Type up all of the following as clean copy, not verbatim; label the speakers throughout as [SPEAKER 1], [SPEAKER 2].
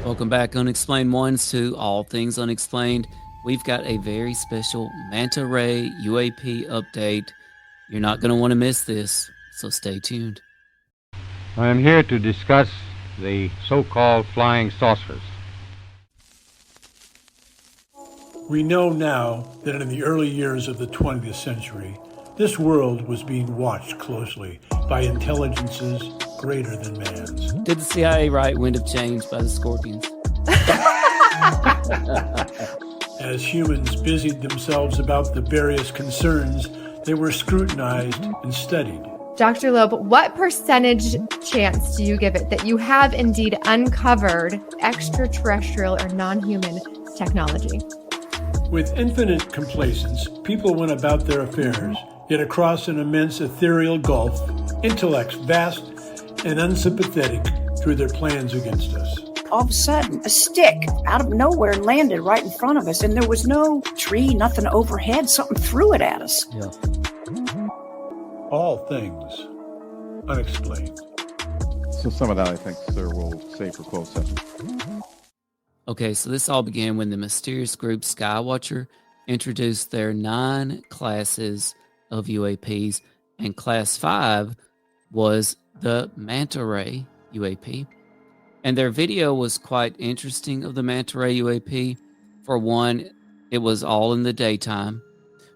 [SPEAKER 1] Welcome back, Unexplained Ones, to All Things Unexplained. We've got a very special Manta Ray UAP update. You're not going to want to miss this, so stay tuned.
[SPEAKER 2] I am here to discuss the so-called flying saucers.
[SPEAKER 3] We know now that in the early years of the 20th century, this world was being watched closely by intelligences greater than man's.
[SPEAKER 1] Did the CIA write Wind of Change by the Scorpions?
[SPEAKER 3] As humans busied themselves about the various concerns, they were scrutinized and studied.
[SPEAKER 4] Dr. Loeb, what percentage chance do you give it that you have indeed uncovered extraterrestrial or non-human technology?
[SPEAKER 3] With infinite complacence, people went about their affairs, yet across an immense ethereal gulf, intellects vast and unsympathetic drew their plans against us.
[SPEAKER 5] All of a sudden, a stick out of nowhere landed right in front of us, and there was no tree, nothing overhead. Something threw it at us.
[SPEAKER 1] Yeah.
[SPEAKER 3] All Things Unexplained.
[SPEAKER 6] So some of that, I think, sir, we'll save for closed session.
[SPEAKER 1] Okay, so this all began when the mysterious group Skywatcher introduced their 9 classes of UAPs, and Class 5 was the Manta Ray UAP. And their video was quite interesting of the Manta Ray UAP. For one, it was all in the daytime.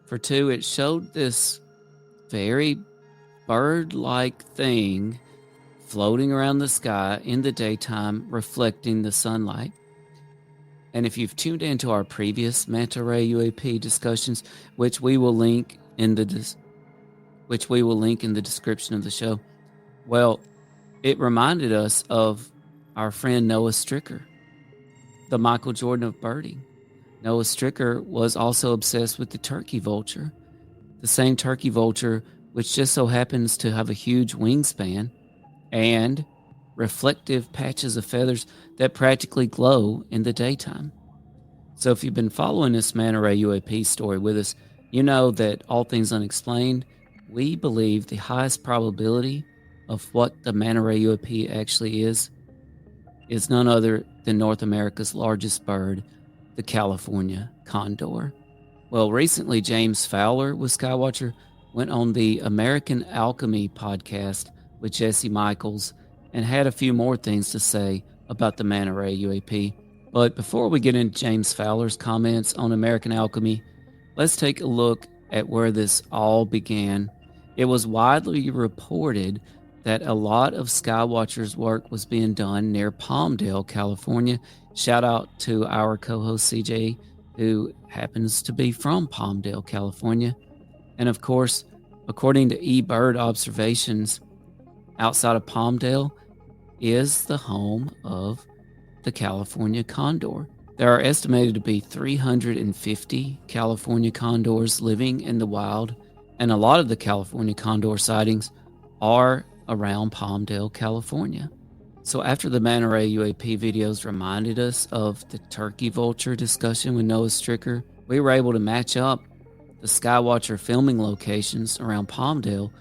[SPEAKER 1] For two, it showed this very bird-like thing floating around the sky in the daytime, reflecting the sunlight. And if you've tuned into our previous Manta Ray UAP discussions, which we will link in the description of the show, well, it reminded us of our friend Noah Stricker, the Michael Jordan of birding. Noah Stricker was also obsessed with the turkey vulture, the same turkey vulture which just so happens to have a huge wingspan and reflective patches of feathers that practically glow in the daytime. So if you've been following this Manta Ray UAP story with us, you know that All Things Unexplained, we believe the highest probability of what the Manta Ray UAP actually is none other than North America's largest bird, the California condor. Well, recently James Fowler with Skywatcher went on the American Alchemy podcast with Jesse Michaels and had a few more things to say about the Manta Ray UAP. But before we get into James Fowler's comments on American Alchemy, let's take a look at where this all began. It was widely reported that a lot of Skywatcher's work was being done near Palmdale, California. Shout out to our co-host CJ, who happens to be from Palmdale, California. And of course, according to eBird observations, outside of Palmdale is the home of the California condor. There are estimated to be 350 California condors living in the wild, and a lot of the California condor sightings are around Palmdale, California. So after the Manta Ray UAP videos reminded us of the turkey vulture discussion with Noah Stricker, we were able to match up the Skywatcher filming locations around Palmdale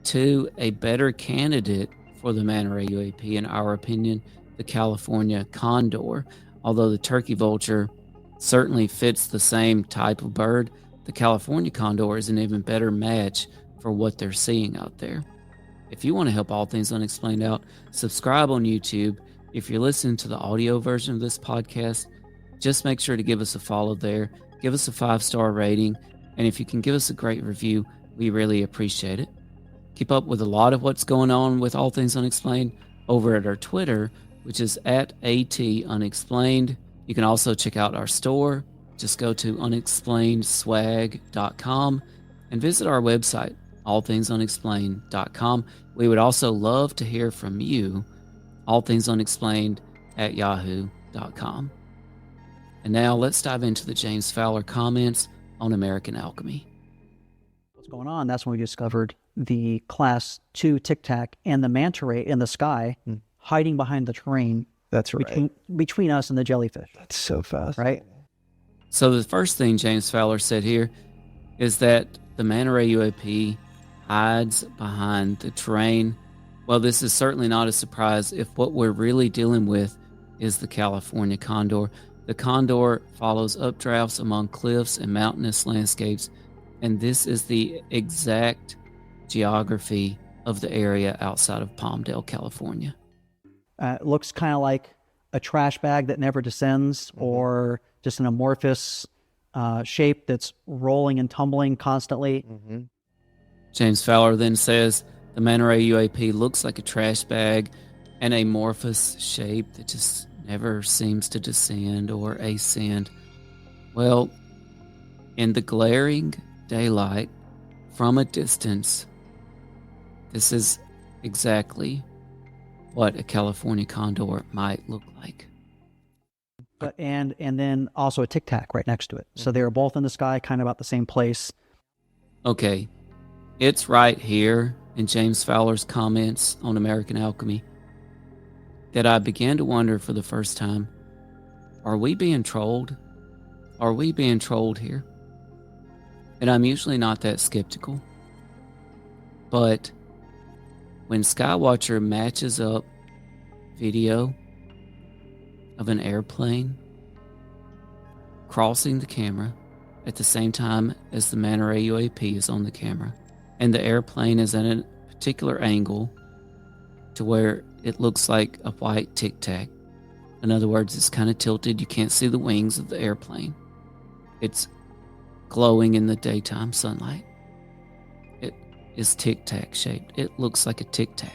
[SPEAKER 1] to a better candidate for the Manta Ray UAP, in our opinion, the California condor. Although the turkey vulture certainly fits the same type of bird, the California condor is an even better match for what they're seeing out there. If you want to help All Things Unexplained out, subscribe on YouTube. If you're listening to the audio version of this podcast, just make sure to give us a follow there. Give us a 5-star rating. And if you can give us a great review, we really appreciate it. Keep up with a lot of what's going on with All Things Unexplained over at our Twitter, which is at @ATUnexplained. You can also check out our store. Just go to unexplainedswag.com and visit our website, allthingsunexplained.com. We would also love to hear from you, allthingsunexplained@yahoo.com. And now let's dive into the James Fowler comments on American Alchemy.
[SPEAKER 7] What's going on? That's when we discovered the Class 2 Tic Tac and the Manta Ray in the sky, hiding behind the terrain.
[SPEAKER 8] That's right.
[SPEAKER 7] Between us and the jellyfish.
[SPEAKER 8] That's so fast.
[SPEAKER 7] Right?
[SPEAKER 1] So the first thing James Fowler said here is that the Manta Ray UAP hides behind the terrain. Well, this is certainly not a surprise if what we're really dealing with is the California condor. The condor follows updrafts among cliffs and mountainous landscapes, and this is the exact geography of the area outside of Palmdale, California.
[SPEAKER 7] It looks kind of like a trash bag that never descends, or just an amorphous shape that's rolling and tumbling constantly.
[SPEAKER 1] James Fowler then says the Manta Ray UAP looks like a trash bag, an amorphous shape that just never seems to descend or ascend. Well, in the glaring daylight from a distance, this is exactly what a California condor might look like.
[SPEAKER 7] But and then also a Tic Tac right next to it. So they were both in the sky, kind of about the same place.
[SPEAKER 1] Okay, it's right here in James Fowler's comments on American Alchemy that I began to wonder for the first time, are we being trolled? Are we being trolled here? And I'm usually not that skeptical. But when Skywatcher matches up video of an airplane crossing the camera at the same time as the Manta Ray UAP is on the camera, and the airplane is at a particular angle to where it looks like a white Tic Tac. In other words, it's kind of tilted. You can't see the wings of the airplane. It's glowing in the daytime sunlight. It is Tic Tac shaped. It looks like a Tic Tac.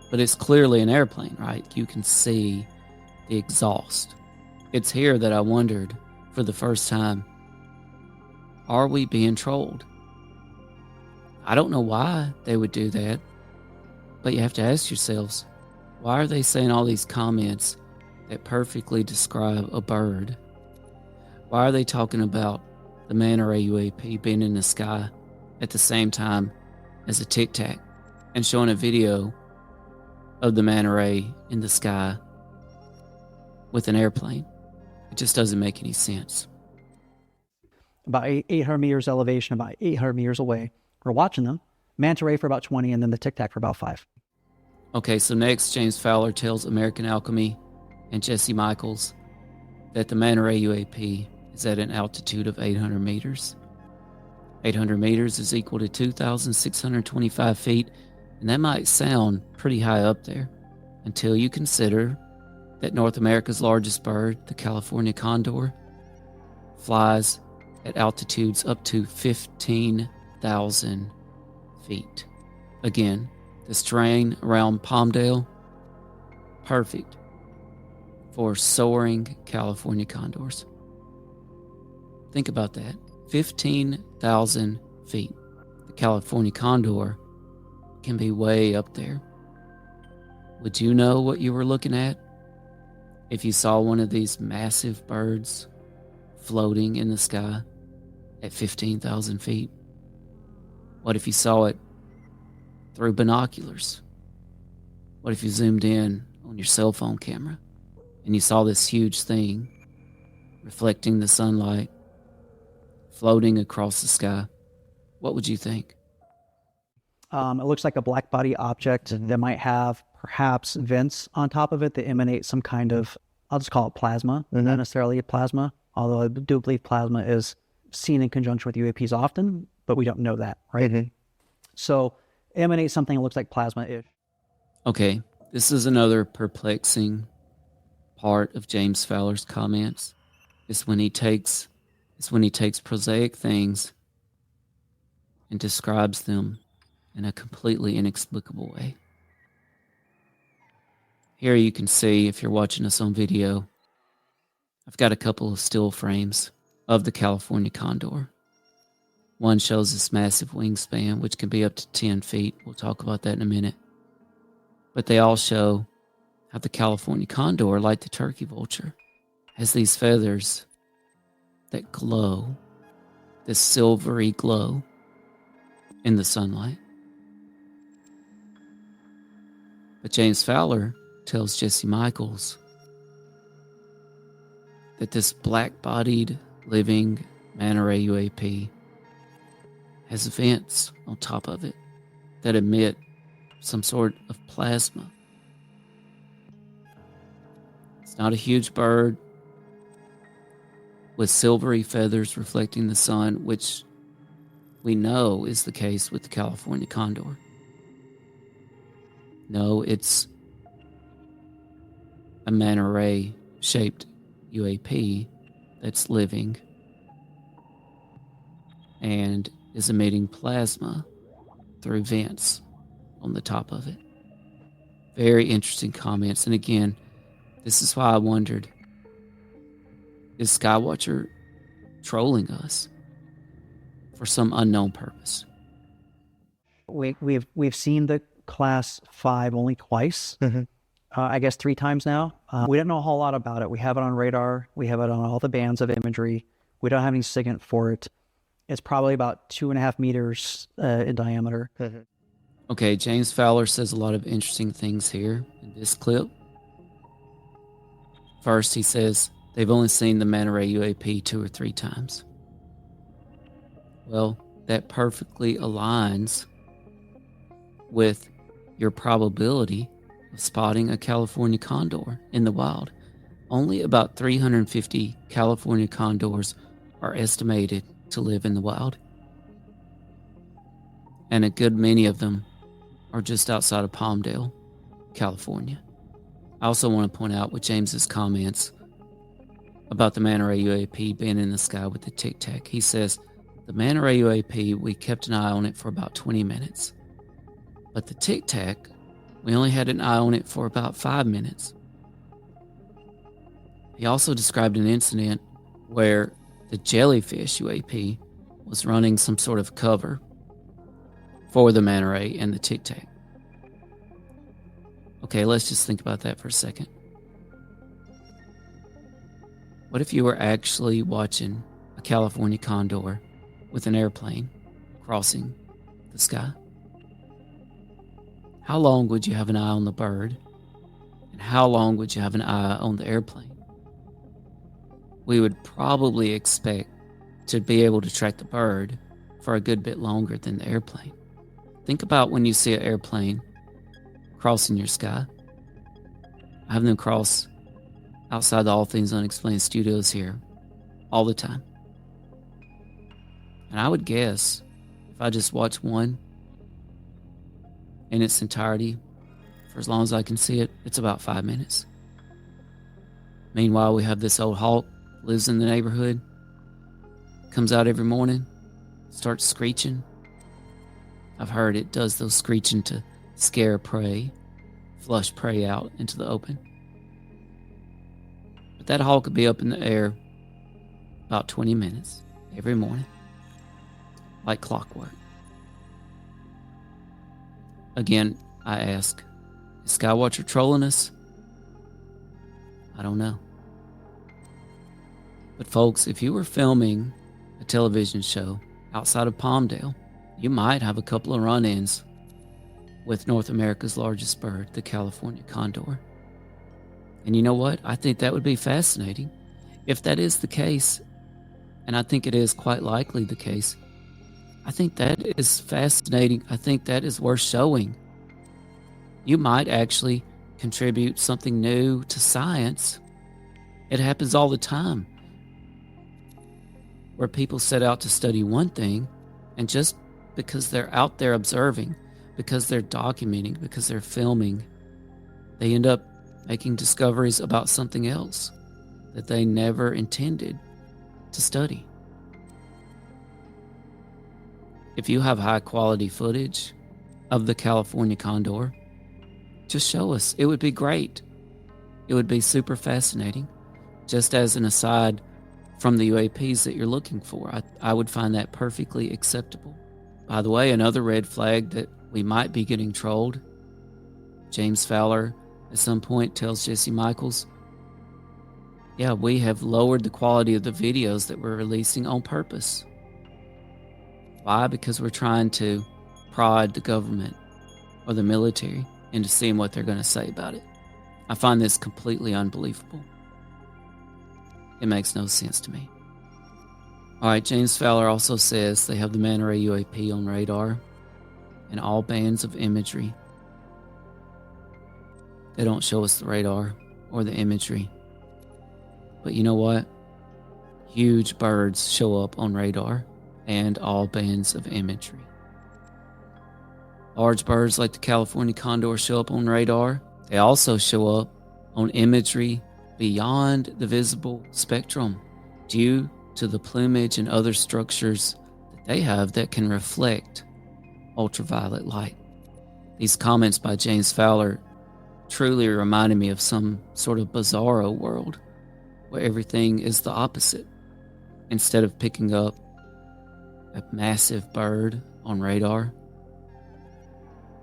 [SPEAKER 1] But it's clearly an airplane, right? You can see the exhaust. It's here that I wondered for the first time, are we being trolled? I don't know why they would do that, but you have to ask yourselves, why are they saying all these comments that perfectly describe a bird? Why are they talking about the Manta Ray UAP being in the sky at the same time as a Tic Tac and showing a video of the Manta Ray in the sky with an airplane? It just doesn't make any sense.
[SPEAKER 7] About 800 meters elevation, about 800 meters away. We're watching them. Manta Ray for about 20, and then the Tic Tac for about 5.
[SPEAKER 1] Okay, so next, James Fowler tells American Alchemy and Jesse Michaels that the Manta Ray UAP is at an altitude of 800 meters. 800 meters is equal to 2,625 feet, and that might sound pretty high up there until you consider that North America's largest bird, the California condor, flies at altitudes up to 15,000 feet. Again, this terrain around Palmdale, perfect for soaring California condors. Think about that. 15,000 feet. The California condor can be way up there. Would you know what you were looking at if you saw one of these massive birds floating in the sky at 15,000 feet? What if you saw it through binoculars? What if you zoomed in on your cell phone camera and you saw this huge thing reflecting the sunlight floating across the sky? What would you think?
[SPEAKER 7] It looks like a black body object that might have perhaps vents on top of it that emanate some kind of, I'll just call it plasma, not necessarily a plasma, although I do believe plasma is seen in conjunction with UAPs often, but we don't know that, right? So emanate something that looks like plasma-ish.
[SPEAKER 1] Okay, this is another perplexing part of James Fowler's comments. It's when he takes prosaic things and describes them in a completely inexplicable way. Here you can see, if you're watching us on video, I've got a couple of still frames of the California condor. One shows this massive wingspan, which can be up to 10 feet. We'll talk about that in a minute. But they all show how the California condor, like the turkey vulture, has these feathers that glow, this silvery glow in the sunlight. But James Fowler tells Jesse Michaels that this black-bodied living Manta Ray UAP has vents on top of it that emit some sort of plasma. It's not a huge bird with silvery feathers reflecting the sun, which we know is the case with the California condor. No, it's a manta ray shaped UAP that's living and is emitting plasma through vents on the top of it. Very interesting comments. And again, this is why I wondered, is Skywatcher trolling us for some unknown purpose?
[SPEAKER 7] We've seen the Class 5 only twice. I guess 3 times now. We don't know a whole lot about it. We have it on radar. We have it on all the bands of imagery. We don't have any SIGINT for it. It's probably about 2.5 meters in diameter.
[SPEAKER 1] Okay, James Fowler says a lot of interesting things here in this clip. First, he says they've only seen the manta ray UAP 2 or 3 times. Well, that perfectly aligns with your probability of spotting a California condor in the wild. Only about 350 California condors are estimated to live in the wild. And a good many of them are just outside of Palmdale, California. I also want to point out with James's comments about the manta ray UAP being in the sky with the Tic Tac. He says, the manta ray UAP, we kept an eye on it for about 20 minutes. But the Tic Tac, we only had an eye on it for about 5 minutes. He also described an incident where the jellyfish UAP was running some sort of cover for the manta ray and the Tic Tac. Okay, let's just think about that for a second. What if you were actually watching a California condor with an airplane crossing the sky? How long would you have an eye on the bird? And how long would you have an eye on the airplane? We would probably expect to be able to track the bird for a good bit longer than the airplane. Think about when you see an airplane crossing your sky. I have them cross outside the All Things Unexplained studios here all the time. And I would guess if I just watch one in its entirety for as long as I can see it, it's about 5 minutes. Meanwhile, we have this old hawk, lives in the neighborhood, comes out every morning, starts screeching. I've heard it does those screeching to scare prey, flush prey out into the open. But that hawk could be up in the air about 20 minutes every morning, like clockwork. Again, I ask, is Skywatcher trolling us? I don't know. But folks, if you were filming a television show outside of Palmdale, you might have a couple of run-ins with North America's largest bird, the California condor. And you know what? I think that would be fascinating. If that is the case, and I think it is quite likely the case, I think that is fascinating. I think that is worth showing. You might actually contribute something new to science. It happens all the time, where people set out to study one thing, and just because they're out there observing, because they're documenting, because they're filming, they end up making discoveries about something else that they never intended to study. If you have high quality footage of the California condor, just show us. It would be great. It would be super fascinating. Just as an aside from the UAPs that you're looking for, I would find that perfectly acceptable. By the way, another red flag that we might be getting trolled. James Fowler at some point tells Jesse Michaels, yeah, we have lowered the quality of the videos that we're releasing on purpose. Why? Because we're trying to prod the government or the military into seeing what they're going to say about it. I find this completely unbelievable. It makes no sense to me. All right, James Fowler also says they have the manta ray UAP on radar and all bands of imagery. They don't show us the radar or the imagery. But you know what? Huge birds show up on radar and all bands of imagery. Large birds like the California condor show up on radar. They also show up on imagery beyond the visible spectrum due to the plumage and other structures that they have that can reflect ultraviolet light. These comments by James Fowler truly reminded me of some sort of bizarro world where everything is the opposite. Instead of picking up a massive bird on radar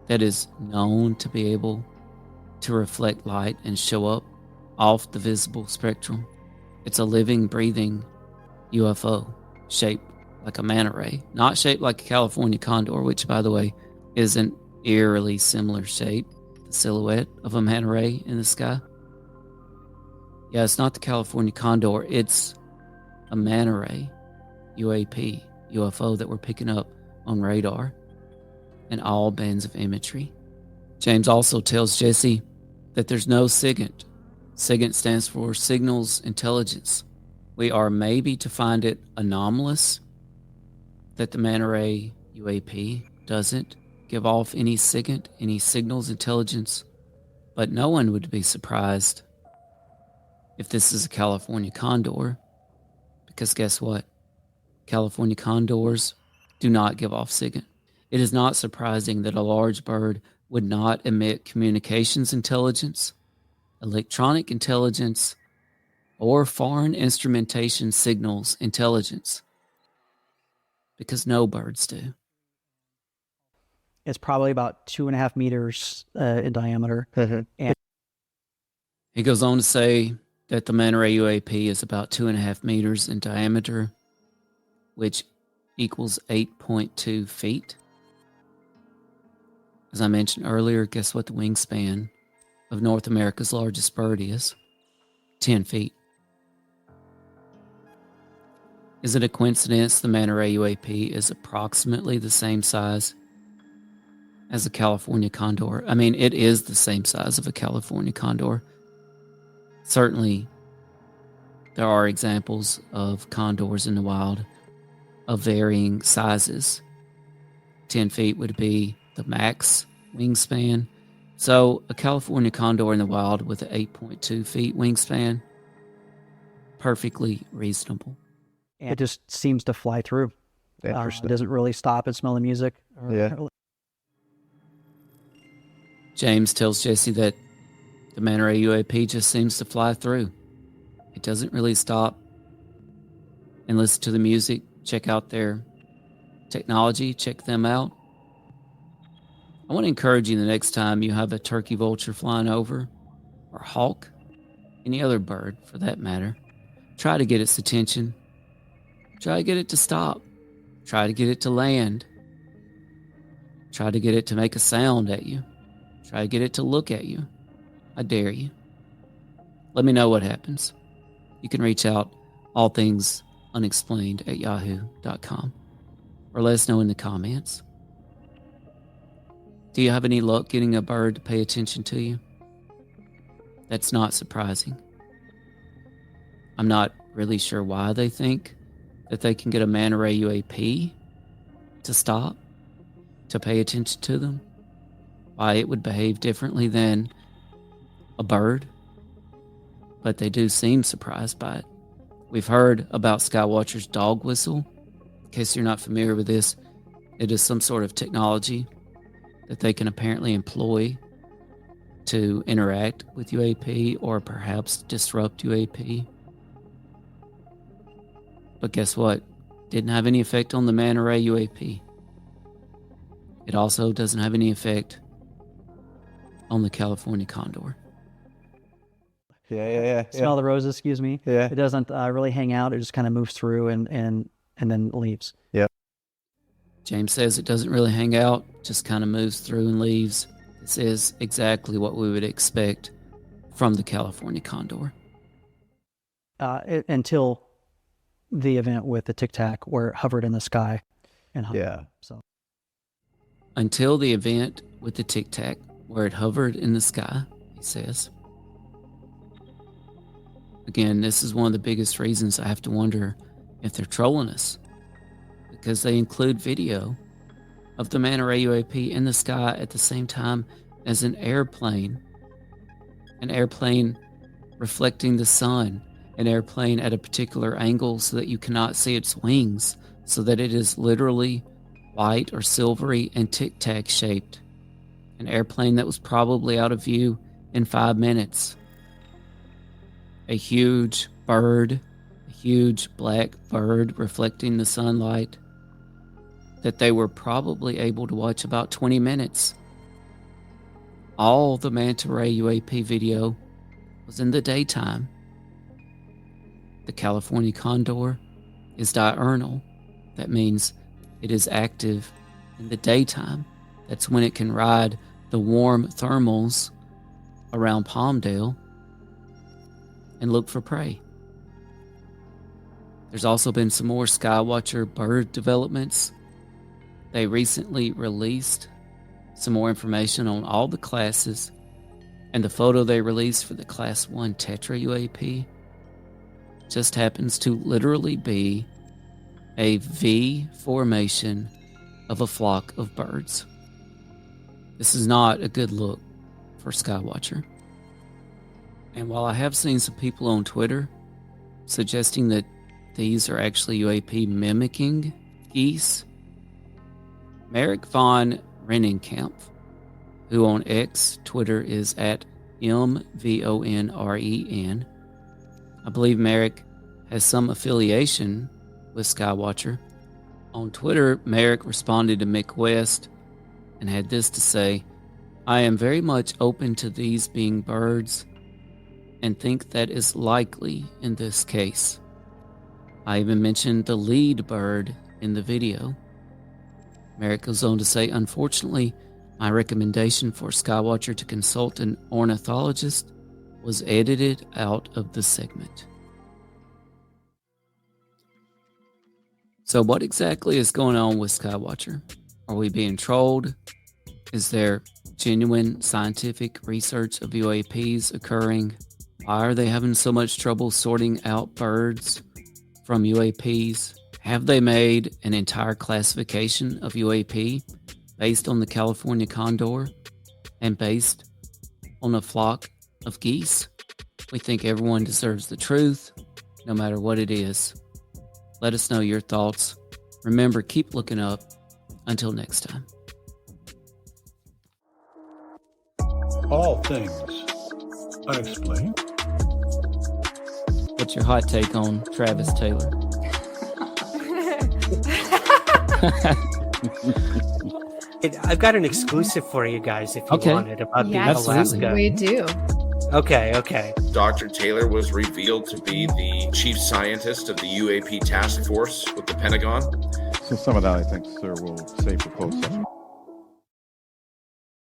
[SPEAKER 1] that is known to be able to reflect light and show up off the visible spectrum, it's a living, breathing UFO shaped like a manta ray, not shaped like a California condor, which, by the way, is an eerily similar shape, the silhouette of a manta ray in the sky. Yeah, it's not the California condor, it's a manta ray UAP UFO that we're picking up on radar and all bands of imagery. James also tells Jesse that there's no SIGINT. SIGINT stands for Signals Intelligence. We are maybe to find it anomalous that the Manta Ray UAP doesn't give off any SIGINT, any signals intelligence, but no one would be surprised if this is a California condor, because guess what? California condors do not give off SIGINT. It is not surprising that a large bird would not emit communications intelligence, electronic intelligence, or foreign instrumentation signals intelligence, because no birds do.
[SPEAKER 7] It's probably about 2.5 meters in diameter. And
[SPEAKER 1] He goes on to say that the Manta Ray UAP is about 2.5 meters in diameter, which equals 8.2 feet. As I mentioned earlier, guess what the wingspan of North America's largest bird is? 10 feet. Is it a coincidence the Manta Ray UAP is approximately the same size as a California condor? I mean, it is the same size of a California condor. Certainly, there are examples of condors in the wild of varying sizes. 10 feet would be the max wingspan. So a California condor in the wild with an 8.2 feet wingspan, perfectly reasonable.
[SPEAKER 7] it just seems to fly through. It
[SPEAKER 8] Interesting.
[SPEAKER 7] doesn't really stop and smell the music.
[SPEAKER 8] Yeah.
[SPEAKER 1] James tells Jesse that the Manta Ray UAP just seems to fly through. It doesn't really stop and listen to the music, check out their technology, check them out. I want to encourage you the next time you have a turkey vulture flying over, or hawk, any other bird for that matter, try to get its attention. Try to get it to stop. Try to get it to land. Try to get it to make a sound at you. Try to get it to look at you. I dare you. Let me know what happens. You can reach out allthingsunexplained at yahoo.com or let us know in the comments. Do you have any luck getting a bird to pay attention to you? That's not surprising. I'm not really sure why they think that they can get a Manta Ray UAP to stop, to pay attention to them, why it would behave differently than a bird, but they do seem surprised by it. We've heard about Skywatcher's dog whistle. In case you're not familiar with this, it is some sort of technology that they can apparently employ to interact with UAP or perhaps disrupt UAP. But guess what? Didn't have any effect on the Manta Ray UAP. It also doesn't have any effect on the California condor.
[SPEAKER 8] Yeah.
[SPEAKER 7] Smell the roses, excuse me.
[SPEAKER 8] Yeah.
[SPEAKER 7] It doesn't really hang out. It just kind of moves through and then leaves.
[SPEAKER 8] Yeah.
[SPEAKER 1] James says it doesn't really hang out, just kind of moves through and leaves. This is exactly what we would expect from the California condor.
[SPEAKER 7] Until the event with the Tic Tac where it hovered in the sky and hung.
[SPEAKER 8] Yeah.
[SPEAKER 7] So
[SPEAKER 1] Until the event with the Tic Tac where it hovered in the sky, he says. Again, this is one of the biggest reasons I have to wonder if they're trolling us, because they include video of the Manta Ray UAP in the sky at the same time as an airplane reflecting the sun, an airplane at a particular angle so that you cannot see its wings, so that it is literally white or silvery and tic-tac shaped. An airplane that was probably out of view in 5 minutes. A huge bird, a huge black bird reflecting the sunlight that they were probably able to watch about 20 minutes. All the Manta Ray UAP video was in the daytime. The California condor is diurnal. That means it is active in the daytime. That's when it can ride the warm thermals around Palmdale and look for prey. There's also been some more Skywatcher bird developments. They recently released some more information on all the classes, and the photo they released for the Class 1 Tetra UAP just happens to literally be a V formation of a flock of birds. This is not a good look for Skywatcher. And while I have seen some people on Twitter suggesting that these are actually UAP mimicking geese, Merrick von Rennenkamp, who on X, Twitter is at MVONREN. I believe Merrick has some affiliation with Skywatcher. On Twitter, Merrick responded to Mick West and had this to say: I am very much open to these being birds and think that is likely in this case. I even mentioned the lead bird in the video. Merrick goes on to say, unfortunately, my recommendation for Skywatcher to consult an ornithologist was edited out of the segment. So what exactly is going on with Skywatcher? Are we being trolled? Is there genuine scientific research of UAPs occurring? Why are they having so much trouble sorting out birds from UAPs? Have they made an entire classification of UAP based on the California condor and based on a flock of geese? We think everyone deserves the truth, no matter what it is. Let us know your thoughts. Remember, keep looking up. Until next time.
[SPEAKER 3] All Things Unexplained.
[SPEAKER 1] What's your hot take on Travis Taylor?
[SPEAKER 8] I've got an exclusive for you guys if you want it about the Alaska.
[SPEAKER 4] We do.
[SPEAKER 8] Okay.
[SPEAKER 9] Dr. Taylor was revealed to be the chief scientist of the UAP task force with the Pentagon.
[SPEAKER 6] So some of that, I think, sir, will save for closed session.